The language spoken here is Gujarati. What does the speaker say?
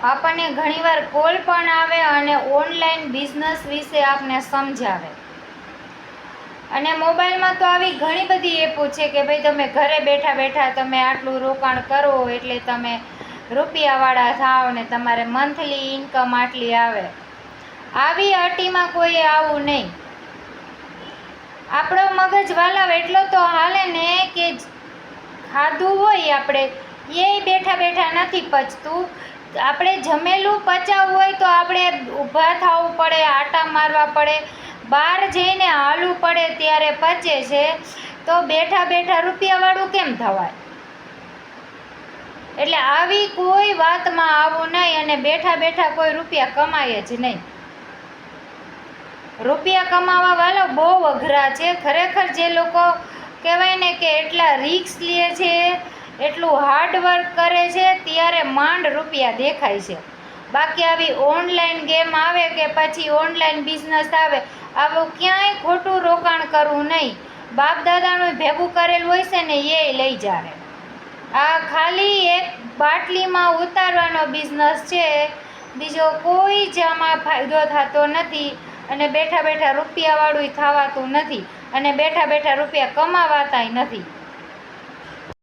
આપણને ઘણીવાર કોલ પણ આવે અને ઓનલાઈન બિઝનેસ વિશે આપને સમજાવે. અને મોબાઈલમાં તો આવી ઘણી બધી એપો છે કે ભાઈ તમે ઘરે બેઠા બેઠા તમે આટલું રોકાણ કરો એટલે તમે રૂપિયાવાળા થાવ ને તમારે મંથલી ઇન્કમ આટલી આવે. આવી અટીમાં કોઈ આવું નહીં. આપણો મગજ વાલાવ એટલો તો હાલે ને કે ખાધું હોય આપણે એ બેઠા બેઠા નથી પચતું. આપણે જમેલું પચાવવું હોય તો આપણે ઊભા થવું પડે, આટા મારવા પડે, બહાર જઈને હાલવું પડે ત્યારે પચે છે. તો બેઠા બેઠા રૂપિયાવાળું કેમ થવાય? એટલે આવી કોઈ વાતમાં આવું નહીં અને બેઠા બેઠા કોઈ રૂપિયા કમાય જ નહીં. રૂપિયા કમાવા વાળો બહુ અઘરા છે ખરેખર. જે લોકો કહેવાય ને કે એટલા રિસ્ક લે છે, એટલું હાર્ડવર્ક કરે છે ત્યારે માંડ રૂપિયા દેખાય છે. બાકી આવી ઓનલાઈન ગેમ આવે કે પછી ઓનલાઈન બિઝનેસ આવે, આવું ક્યાંય ખોટું રોકાણ કરવું નહીં. બાપ દાદાનું ભેગું કરેલું હોય છે ને એ લઈ જાય. આ ખાલી એક બાટલીમાં ઉતારવાનો બિઝનેસ છે, બીજો કોઈ જ આમાં ફાયદો થતો નથી. અને બેઠા બેઠા રૂપિયાવાળું થવાતું નથી અને બેઠા બેઠા રૂપિયા કમાવાતાય નથી.